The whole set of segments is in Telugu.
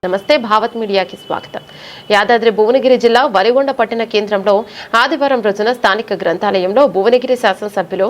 నమస్తే భావత్ మీడియాకి స్వాగతం. యాదాద్రి భువనగిరి జిల్లా వలిగొండ పట్టణ కేంద్రంలో ఆదివారం రోజున స్థానిక గ్రంథాలయంలో భువనగిరి శాసనసభ్యులు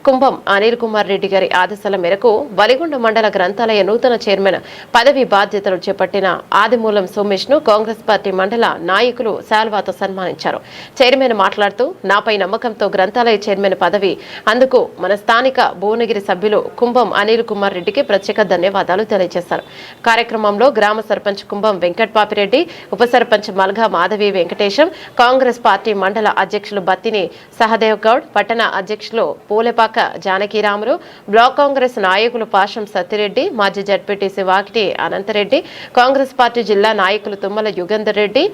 కుంభం అనిల్ కుమార్ రెడ్డి గారి ఆదేశాల మేరకు వలిగొండ మండల గ్రంథాలయ నూతన చైర్మన్ పదవి బాధ్యతలు చేపట్టిన ఆదిమూలం సోమేష్ ను కాంగ్రెస్ పార్టీ మండల నాయకులు శాల్వాతో సన్మానించారు. చైర్మన్ మాట్లాడుతూ నాపై నమ్మకంతో గ్రంథాలయ చైర్మన్ పదవి అందుకు మన స్థానిక భువనగిరి సభ్యులు కుంభం అనిల్ కుమార్ రెడ్డికి ప్రత్యేక ధన్యవాదాలు తెలియజేశారు. కార్యక్రమంలో గ్రామ సర్పంచ్ కుంభం వెంకట్పాపిరెడ్డి, ఉప సర్పంచ్ మల్గా మాధవి వెంకటేశం, కాంగ్రెస్ పార్టీ మండల అధ్యక్షులు బత్తిని సహదేవ్ గౌడ్, పట్టణ అధ్యక్షులు పూలెపాక జానకిరాములు, బ్లాక్ కాంగ్రెస్ నాయకులు పాషం సత్తిరెడ్డి, మాజీ జడ్పీటీసీ వాకిటి అనంతరెడ్డి, కాంగ్రెస్ పార్టీ జిల్లా నాయకులు తుమ్మల యుగంధర్ రెడ్డి,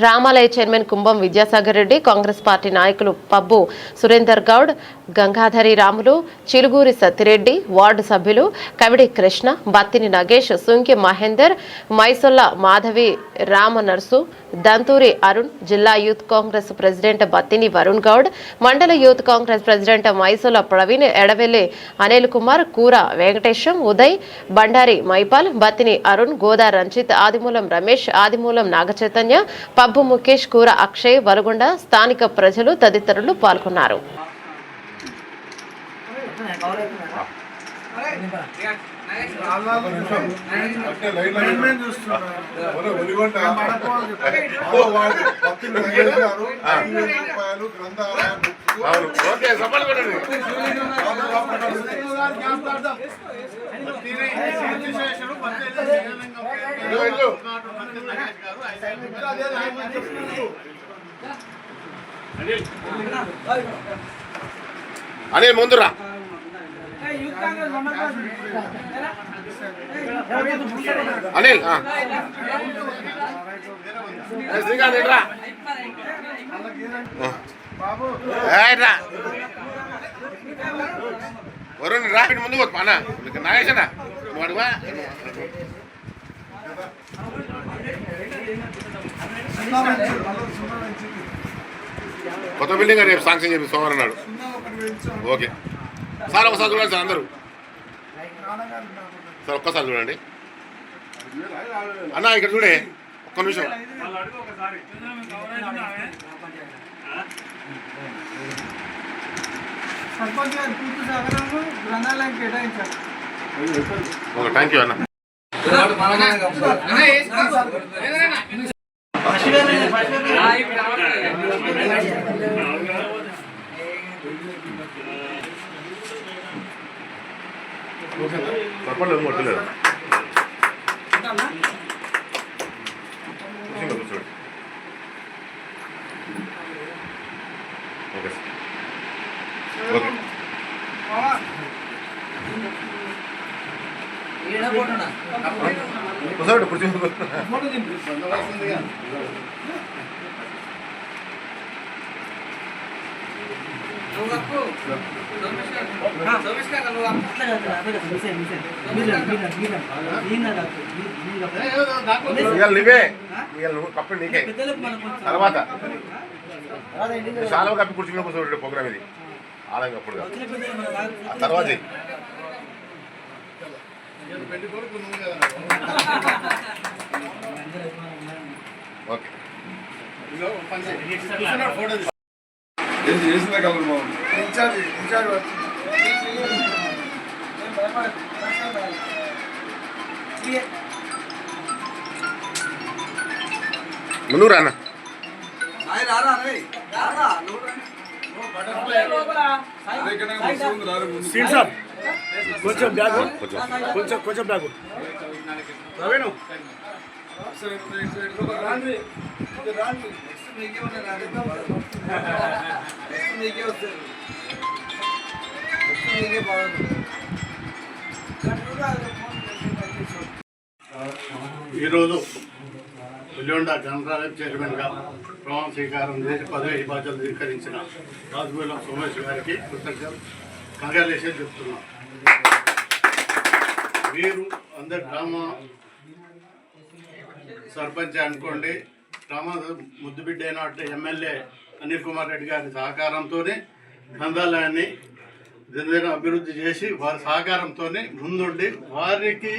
రామాలయ చైర్మన్ కుంభం విద్యాసాగర్ రెడ్డి, కాంగ్రెస్ పార్టీ నాయకులు పబ్బు సురేందర్ గౌడ్, గంగాధరి రాములు, చిలుగూరి సత్తిరెడ్డి, వార్డు సభ్యులు కవిడి కృష్ణ, బత్తిని నగేష్, సుంకి మహేందర్, మైసొల్ల మాధవి, రామ నర్సు, దంతూరి అరుణ్, జిల్లా యూత్ కాంగ్రెస్ ప్రెసిడెంట్ బత్తిని వరుణ్ గౌడ్, మండల యూత్ కాంగ్రెస్ ప్రెసిడెంట్ మైసొల్ల ప్రవీణ్, ఎడవెల్లి అనిల్ కుమార్, కూర వెంకటేశం, ఉదయ్, బండారి మైపాల్, బత్తిని అరుణ్, గోదా రంజిత్, ఆదిమూలం రమేష్, ఆదిమూలం నాగచైతన్య, పబ్బు ముఖేష్, కూర అక్షయ్, వలగొండ స్థానిక ప్రజలు తదితరులు పాల్గొన్నారు. అనే ముందురా అనిల్ వరుణ్ రా ముందుకు అన్న నాగేశనా అడుగువా కొత్త బిల్డింగ్ రేపు శాంక్షన్ చెప్పి సోమవారం నాడు. ఓకే సార్, ఒకసారి చూడండి సార్ అందరూ. సార్ ఒక్కసారి చూడండి అన్న, ఇక్కడ చూడే ఒక్క నిమిషం. ఓకే, థ్యాంక్ యూ అన్న. తప్పలేదు కొట్టలేదు. ఓకే ఓకే కూర్చోండి కూర్చోండి. నీవే కప్పు నీకే తర్వాత చాలా కప్పి కూర్చుని కూర్చోబెట్టే ప్రోగ్రామ్ ఇది ఆలంగా అప్పుడు తర్వాత ఓకే ముందు రాన్న కొంచెం బ్యాగ్ కొంచెం కొంచెం బ్యాగ్ రవేను ఈరోజు వెల్లుండ గ్రంథాలయం చైర్మన్గా ప్రమాణ స్వీకారం చేసి పదవి బాధ్యతలు స్వీకరించిన ఆదిమూలం సోమేష్ గారికి కృతజ్ఞతలు కంగ్రాచులేషన్ చెప్తున్నాం. మీరు అందరు గ్రామ సర్పంచ్ అనుకోండి, గ్రామ ముద్దుబిడ్డ అయిన ఎమ్మెల్యే అనిల్ కుమార్ రెడ్డి గారి సహకారంతోనే గ్రంథాలయాన్ని దినదిన అభివృద్ధి చేసి వారి సహకారంతో ముందుండి వారికి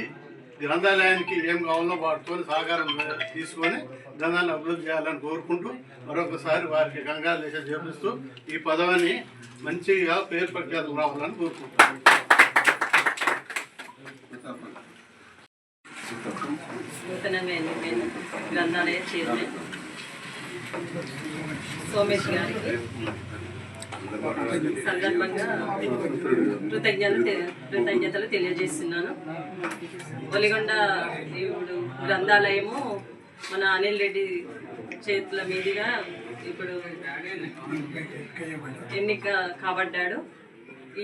గ్రంథాలయానికి ఏం కావాలో వాటితో సహకారం తీసుకొని గ్రంథాలను అభివృద్ధి చేయాలని కోరుకుంటూ మరొకసారి వారికి కంగ్రాచులేషన్ చేపిస్తూ ఈ పదవిని మంచిగా పేరు ప్రఖ్యాతులు రావాలని కోరుకుంటున్నాను. నూతనంగా ఎన్నికైన గ్రంథాలయ చైర్మన్ సోమేష్ గారికి సందర్భంగా కృతజ్ఞతలు తెలియజేస్తున్నాను. ఒలిగొండ ఇప్పుడు గ్రంథాలయము మన అనిల్ రెడ్డి చేతుల మీదుగా ఇప్పుడు ఎన్నిక కాబడ్డాడు.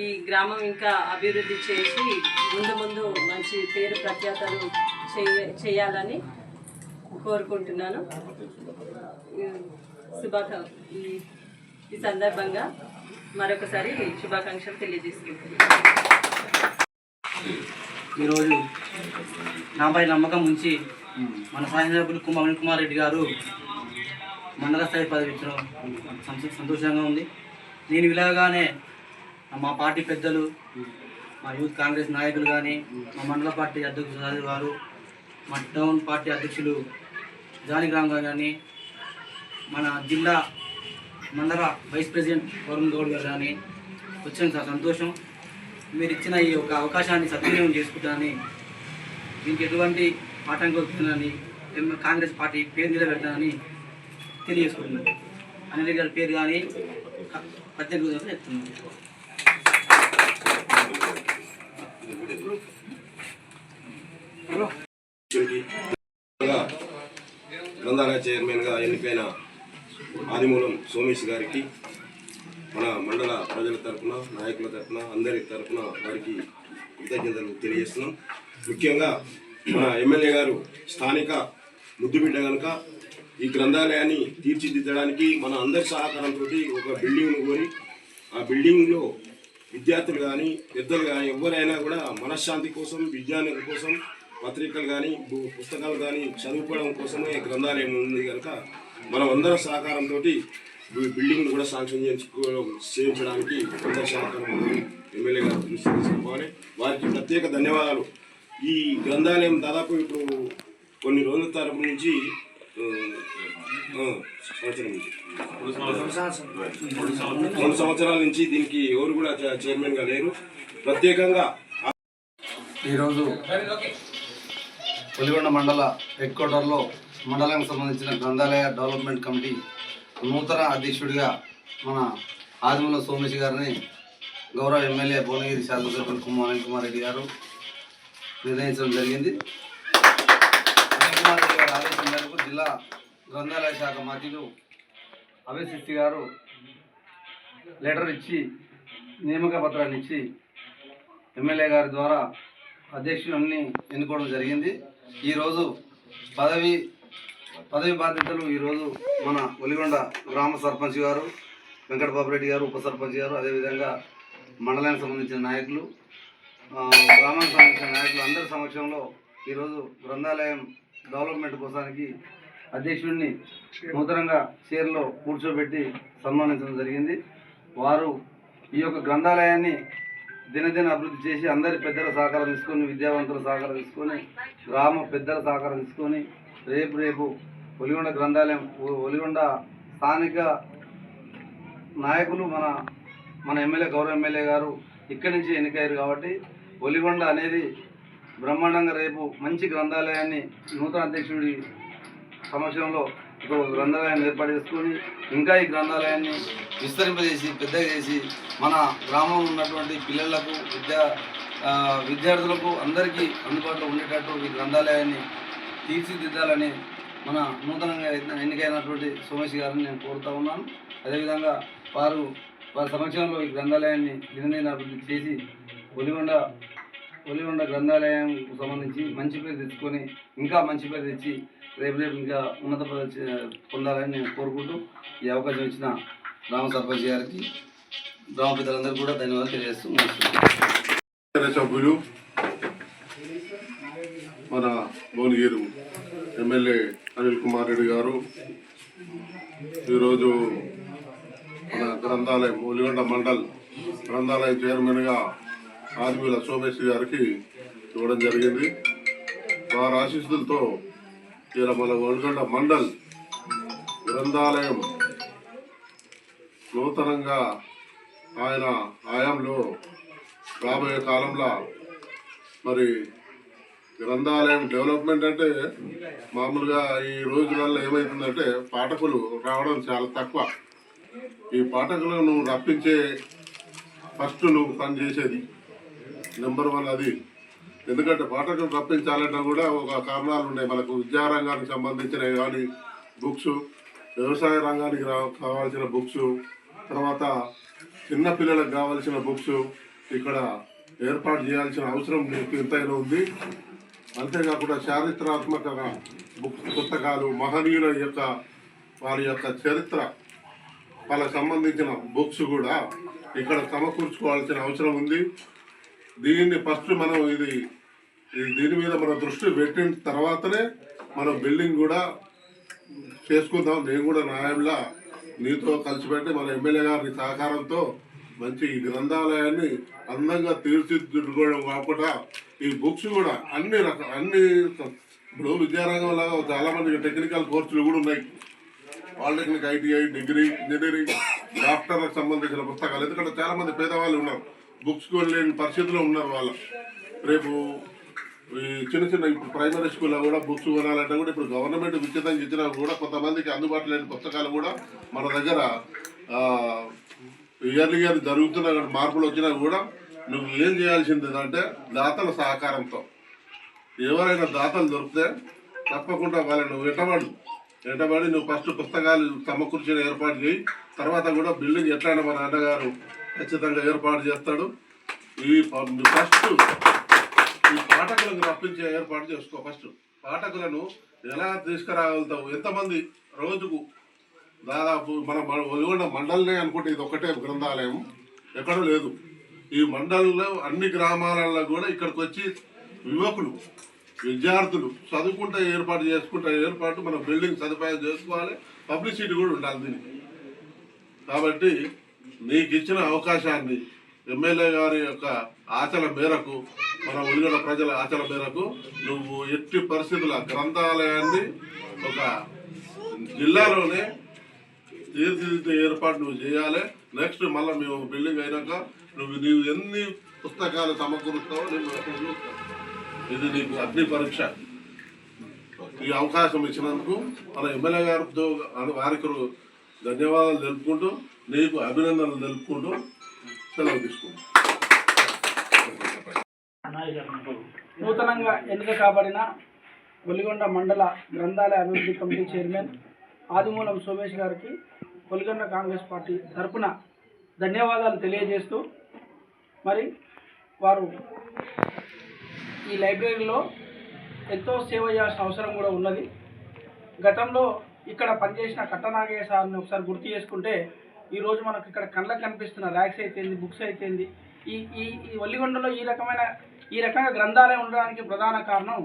ఈ గ్రామం ఇంకా అభివృద్ధి చేసి ముందు ముందు మంచి పేరు ప్రఖ్యాతలు చేయాలని కోరుకుంటున్నాను. ఈ సందర్భంగా మరొకసారి శుభాకాంక్షలు తెలియజేసుకుంటున్నాను. ఈరోజు నాపై నమ్మకం ఉంచి మన శాసనసభ్యులు అనిల్ కుమార్ రెడ్డి గారు మండల స్థాయి పదవి ఇచ్చడం సంతోషంగా ఉంది. నేను ఇలాగానే మా పార్టీ పెద్దలు, మా యూత్ కాంగ్రెస్ నాయకులు కానీ, మా మండల పార్టీ అధ్యక్షులు గారు, మా టౌన్ పార్టీ అధ్యక్షులు జాలిగ్రామ్ గారు కానీ, మన జిల్లా మండల వైస్ ప్రెసిడెంట్ వరుణ్ గౌడ్ గారు కానీ వచ్చిన సంతోషం. మీరు ఇచ్చిన ఈ యొక్క అవకాశాన్ని సద్వినియోగం చేసుకుంటానని, దీనికి ఎటువంటి ఆటంకం వస్తుందని కాంగ్రెస్ పార్టీ పేరు నిలబెడతానని తెలియజేసుకుంటున్నాను. అనిల్ గారి పేరు కానీ ప్రత్యేకంగా చెప్తున్నాను. గ్రంథాలయ చైర్మన్గా ఎన్నికైన ఆదిమూలం సోమేష్ గారికి మన మండల ప్రజల తరఫున, నాయకుల తరఫున, అందరి తరఫున వారికి కృతజ్ఞతలు తెలియజేస్తున్నాం. ముఖ్యంగా మన ఎమ్మెల్యే గారు స్థానిక ముద్దుబిడ్డ కనుక ఈ గ్రంథాలయాన్ని తీర్చిదిద్దడానికి మన అందరి సహకారంతో ఒక బిల్డింగ్ను కోరి ఆ బిల్డింగ్లో విద్యార్థులు కానీ, పెద్దలు కానీ ఎవరైనా కూడా మనశ్శాంతి కోసం, విజ్ఞానం కోసం, పత్రికలు కానీ, పుస్తకాలు కానీ చదువుకోవడం కోసమే గ్రంథాలయం ఉంది కనుక మనం అందరం సహకారంతో బిల్డింగ్ను కూడా శాంక్షన్ చేయించడానికి అందరి సహకారం ఎమ్మెల్యే గారు దృష్టి తీసుకోవాలి. వారికి ప్రత్యేక ధన్యవాదాలు. ఈ గ్రంథాలయం దాదాపు ఇప్పుడు కొన్ని రోజుల తరపు నుంచి రెండు సంవత్సరాల నుంచి దీనికి ఎవరు కూడా చైర్మన్గా లేరు. ప్రత్యేకంగా ఈరోజు ఒలిగొండ మండల హెడ్ క్వార్టర్లో మండలానికి సంబంధించిన గ్రంథాలయ డెవలప్మెంట్ కమిటీ నూతన అధ్యక్షుడిగా మన ఆదిమూలం సోమేష్ గారిని గౌరవ ఎమ్మెల్యే భువనగిరి శాసనసభ్యులు అనిల్ కుమార్ రెడ్డి గారు నిర్ణయించడం జరిగింది. అనిల్ కుమార్ రెడ్డి గారి ఆదేశం మేరకు జిల్లా గ్రంథాలయ శాఖ మంత్రులు అభిశిస్తి గారు లెటర్ ఇచ్చి, నియామక పత్రాన్ని ఇచ్చి ఎమ్మెల్యే గారి ద్వారా అధ్యక్షుడిని ఎన్నుకోవడం జరిగింది. ఈరోజు పదవి బాధ్యతలు ఈరోజు మన ఒలిగొండ గ్రామ సర్పంచ్ గారు, వెంకటబాబురెడ్డి గారు, ఉప సర్పంచ్ గారు, అదేవిధంగా మండలానికి సంబంధించిన నాయకులు, గ్రామానికి సంబంధించిన నాయకులు అందరి సమక్షంలో ఈరోజు గ్రంథాలయం డెవలప్మెంట్ కోసానికి అధ్యక్షుడిని నూతనంగా చైర్లో కూర్చోబెట్టి సన్మానించడం జరిగింది. వారు ఈ యొక్క గ్రంథాలయాన్ని దినదిన అభివృద్ధి చేసి అందరి పెద్దల సహకారం తీసుకొని, విద్యావంతుల సహకారం తీసుకొని, గ్రామ పెద్దల సహకారం తీసుకొని రేపు ఒలిగొండ గ్రంథాలయం, ఒలిగొండ స్థానిక నాయకులు మన ఎమ్మెల్యే, గౌరవ ఎమ్మెల్యే గారు ఇక్కడి నుంచి ఎన్నికయ్యారు కాబట్టి ఒలిగొండ అనేది బ్రహ్మాండంగా రేపు మంచి గ్రంథాలయాన్ని నూతన అధ్యక్షుడి సమక్షంలో ఒక గ్రంథాలయాన్ని ఏర్పాటు చేసుకొని ఇంకా ఈ గ్రంథాలయాన్ని విస్తరింపజేసి పెద్దగా చేసి మన గ్రామంలో ఉన్నటువంటి పిల్లలకు, విద్యార్థులకు అందరికీ అందుబాటులో ఉండేటట్టు ఈ గ్రంథాలయాన్ని తీర్చిదిద్దాలని మన నూతనంగా ఎన్నికైనటువంటి సోమేష్ గారిని నేను కోరుతా ఉన్నాను. అదేవిధంగా వారి సమక్షంలో ఈ గ్రంథాలయాన్ని దినదిన అభివృద్ధి చేసి ఒలిగొండ గ్రంథాలయంకు సంబంధించి మంచి పేరు తెచ్చుకొని ఇంకా మంచి పేరు తెచ్చి రేపు ఇంకా ఉన్నత పదవి పొందాలని నేను కోరుకుంటూ ఈ అవకాశం ఇచ్చిన గ్రామ సర్పంచ్ గారికి, గ్రామ పెద్దలందరికీ కూడా ధన్యవాదాలు తెలియజేస్తూ సభ్యులు మన భువనగిరి ఎమ్మెల్యే అనిల్ కుమార్ రెడ్డి గారు ఈరోజు మన గ్రంథాలయం ఒలిగొండ మండల్ గ్రంథాలయ చైర్మన్గా ఆదిమూల సోమేష్ గారికి ఇవ్వడం జరిగింది. వారి ఆశీస్సులతో ఇలా మన వల్గొండ మండల్ గ్రంథాలయం నూతనంగా ఆయన హయాంలో రాబోయే కాలంలో మరి గ్రంథాలయం డెవలప్మెంట్ అంటే మామూలుగా ఈ రోజులలో ఏమవుతుందంటే పాఠకులు రావడం చాలా తక్కువ. ఈ పాఠకులను నువ్వు రప్పించే ఫస్ట్ నువ్వు పని చేసేది నెంబర్ 1 అది. ఎందుకంటే పాఠకులు రప్పించాలంటే కూడా ఒక కారణాలు ఉన్నాయి. మనకు విద్యారంగానికి సంబంధించినవి కానీ బుక్స్, వ్యవసాయ రంగానికి కావాల్సిన బుక్స్, తర్వాత చిన్నపిల్లలకు కావాల్సిన బుక్స్ ఇక్కడ ఏర్పాటు చేయాల్సిన అవసరం నీకు ఎంతైనా ఉంది. అంతేకాకుండా చారిత్రాత్మక బుక్స్, పుస్తకాలు, మహనీయుల యొక్క వారి యొక్క చరిత్ర వాళ్ళకి సంబంధించిన బుక్స్ కూడా ఇక్కడ సమకూర్చుకోవాల్సిన అవసరం ఉంది. దీన్ని ఫస్ట్ మనం దీని మీద మనం దృష్టి పెట్టిన తర్వాతనే మనం బిల్డింగ్ కూడా చేసుకుందాం. నేను కూడా న్యాయంలా నీతో కలిసిపెట్టి మన ఎమ్మెల్యే గారి సహకారంతో మంచి ఈ గ్రంథాలయాన్ని అందంగా తీర్చిదిద్దుకోవడం కాకుండా ఈ బుక్స్ కూడా అన్ని ఇప్పుడు విద్యారంగంలో చాలా మంది టెక్నికల్ కోర్సులు కూడా ఉన్నాయి. పాలిటెక్నిక్, ఐటీఐ, డిగ్రీ, ఇంజనీరింగ్, డాక్టర్లకు సంబంధించిన పుస్తకాలు. ఎందుకంటే చాలా మంది పేదవాళ్ళు ఉన్నారు, బుక్స్ లేని పరిస్థితిలో ఉన్నారు. వాళ్ళ రేపు ఈ చిన్న ఇప్పుడు ప్రైమరీ స్కూల్లో కూడా బుక్స్ కొనాలంటే కూడా ఇప్పుడు గవర్నమెంట్ ఉచితంగా ఇచ్చినా కూడా కొంతమందికి అందుబాటులో లేని పుస్తకాలు కూడా మన దగ్గర ఇయర్ జరుగుతున్న మార్పులు వచ్చినా కూడా నువ్వు ఏం చేయాల్సింది అంటే దాతల సహకారంతో ఎవరైనా దాతలు దొరికితే తప్పకుండా వాళ్ళని వెంటబడి నువ్వు ఫస్ట్ పుస్తకాలు సమకూర్చిన ఏర్పాటు చేయి. తర్వాత కూడా బిల్డింగ్ ఎట్లయినా మన అన్నగారు ఖచ్చితంగా ఏర్పాటు చేస్తాడు. ఫస్ట్ ఈ పాఠకులను రప్పించే ఏర్పాటు చేసుకో. ఫస్ట్ పాఠకులను ఎలా తీసుకురాగలుగుతావు? ఎంతమంది రోజుకు దాదాపు మన వల్గొండ మండలనే అనుకుంటే ఇది ఒక్కటే గ్రంథాలయం, ఎక్కడో లేదు. ఈ మండలంలో అన్ని గ్రామాలలో కూడా ఇక్కడికి వచ్చి యువకులు, విద్యార్థులు చదువుకుంటే ఏర్పాటు మనం బిల్డింగ్ సదుపాయం చేసుకోవాలి. పబ్లిసిటీ కూడా ఉండాలి దీనికి. కాబట్టి నీకు ఇచ్చిన అవకాశాన్ని ఎమ్మెల్యే గారి యొక్క ఆశల మేరకు, మన వల్గొండ ప్రజల ఆశల మేరకు నువ్వు ఎట్టి పరిస్థితుల గ్రంథాలయాన్ని ఒక జిల్లాలోనే తీర్చిదిద్దే ఏర్పాటు నువ్వు చేయాలి. నెక్స్ట్ మళ్ళీ మేము బిల్డింగ్ అయినాక నీవు ఎన్ని పుస్తకాలు సమకూరుస్తావో నేను ఇది నీకు అగ్ని పరీక్ష. ఈ అవకాశం ఇచ్చినందుకు మన ఎమ్మెల్యే గారితో వారికి ధన్యవాదాలు తెలుపుకుంటూ, నీకు అభినందనలు తెలుపుకుంటూ సెలవు తీసుకుంటాం. నూతనంగా ఎన్నిక కాబడిన వల్గొండ మండల గ్రంథాలయ అభివృద్ధి కమిటీ చైర్మన్ ఆదిమూలం సోమేష్ గారికి వల్గొండ కాంగ్రెస్ పార్టీ తరఫున ధన్యవాదాలు తెలియజేస్తూ, మరి వారు ఈ లైబ్రరీలో ఎంతో సేవ చేయాల్సిన అవసరం కూడా ఉన్నది. గతంలో ఇక్కడ పనిచేసిన కట్టనాగయ్య సార్ని ఒకసారి గుర్తు చేసుకుంటే ఈరోజు మనకు ఇక్కడ కళ్ళకు కనిపిస్తున్న ర్యాక్స్ అయితేంది, బుక్స్ అయితేంది, ఈ వల్లిగొండలో ఈ రకంగా గ్రంథాలయం ఉండడానికి ప్రధాన కారణం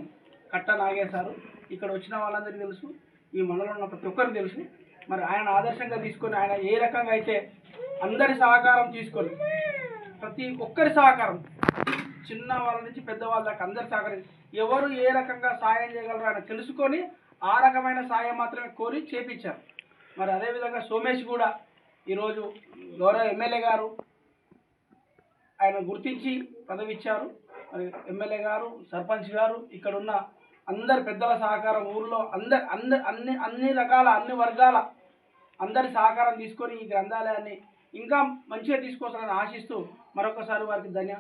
కట్టనాగయ్య సారు. ఇక్కడ వచ్చిన వాళ్ళందరికీ తెలుసు, ఈ మండలంలో ఉన్న ప్రతి ఒక్కరికి తెలుసు. మరి ఆయన ఆదర్శంగా తీసుకొని ఆయన ఏ రకంగా అయితే అందరి సహకారం తీసుకొని, ప్రతి ఒక్కరి సహకారం, చిన్న వాళ్ళ నుంచి పెద్దవాళ్ళ దాకా అందరి సహకారం, ఎవరు ఏ రకంగా సాయం చేయగలరో ఆయన తెలుసుకొని ఆ రకమైన సాయం మాత్రమే కోరి చేపించారు. మరి అదేవిధంగా సోమేష్ కూడా ఈరోజు గౌరవ ఎమ్మెల్యే గారు ఆయన గుర్తించి పదవి ఇచ్చారు. మరి ఎమ్మెల్యే గారు, సర్పంచ్ గారు, ఇక్కడ ఉన్న అందరి పెద్దల సహకారం, ఊరిలో అన్ని రకాల అన్ని వర్గాల అందరి సహకారం తీసుకొని ఈ గ్రంథాలయాన్ని ఇంకా మంచిగా తీసుకొస్తారని ఆశిస్తూ మరొకసారి వారికి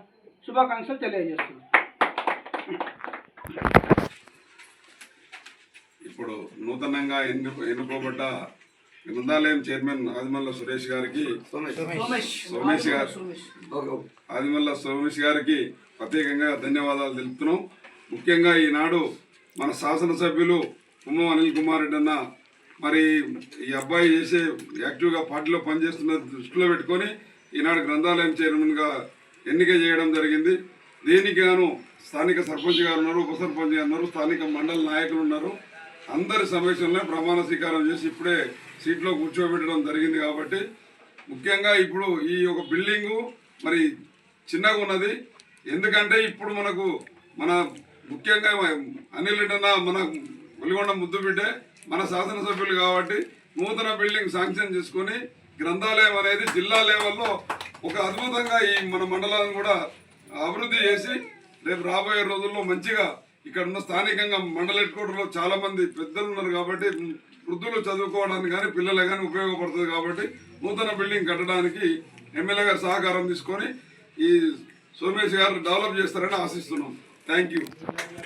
శుభాకాంక్షలు తెలియజేస్తున్నాను. ఇప్పుడు నూతనంగా ఎన్నుకోబడ్డ గ్రంథాలయం చైర్మన్ ఆదిమల్ల సురేష్ గారికి, ఆదిమల్ల సోమేష్ గారికి ప్రత్యేకంగా ధన్యవాదాలు తెలుపుతున్నాం. ముఖ్యంగా ఈనాడు మన శాసనసభ్యులు కుమ్మం అనిల్ కుమార్ రెడ్డి అన్న మరి ఈ అబ్బాయి చేసే యాక్టివ్గా పార్టీలో పనిచేస్తున్న దృష్టిలో పెట్టుకొని ఈనాడు గ్రంథాలయం చైర్మన్గా ఎన్నిక చేయడం జరిగింది. దీనికి గాను స్థానిక సర్పంచ్ గారు ఉన్నారు, ఉప సర్పంచ్ గారు ఉన్నారు, స్థానిక మండల నాయకులు ఉన్నారు. అందరి సమక్షంలో ప్రమాణ స్వీకారం చేసి ఇప్పుడే సీట్లో కూర్చోబెట్టడం జరిగింది. కాబట్టి ముఖ్యంగా ఇప్పుడు ఈ ఒక బిల్డింగు మరి చిన్నగా ఉన్నది. ఎందుకంటే ఇప్పుడు మన ముఖ్యంగా అనిల్ రెడ్డి అన్న మన వెలిగొండ ముద్దు బిడ్డే, మన శాసనసభ్యులు కాబట్టి నూతన బిల్డింగ్ శాంక్షన్ చేసుకొని గ్రంథాలయం అనేది జిల్లా లెవెల్లో ఒక అద్భుతంగా ఈ మన మండలాన్ని కూడా అభివృద్ధి చేసి రేపు రాబోయే రోజుల్లో మంచిగా ఇక్కడ ఉన్న స్థానికంగా మండల హెడ్ క్వార్టర్లో చాలా మంది పెద్దలు ఉన్నారు కాబట్టి వృద్ధులు చదువుకోవడానికి కానీ పిల్లలు కానీ ఉపయోగపడుతుంది కాబట్టి నూతన బిల్డింగ్ కట్టడానికి ఎమ్మెల్యే గారు సహకారం తీసుకొని ఈ సోమేష్ గారు డెవలప్ చేస్తారని ఆశిస్తున్నాం. Thank you.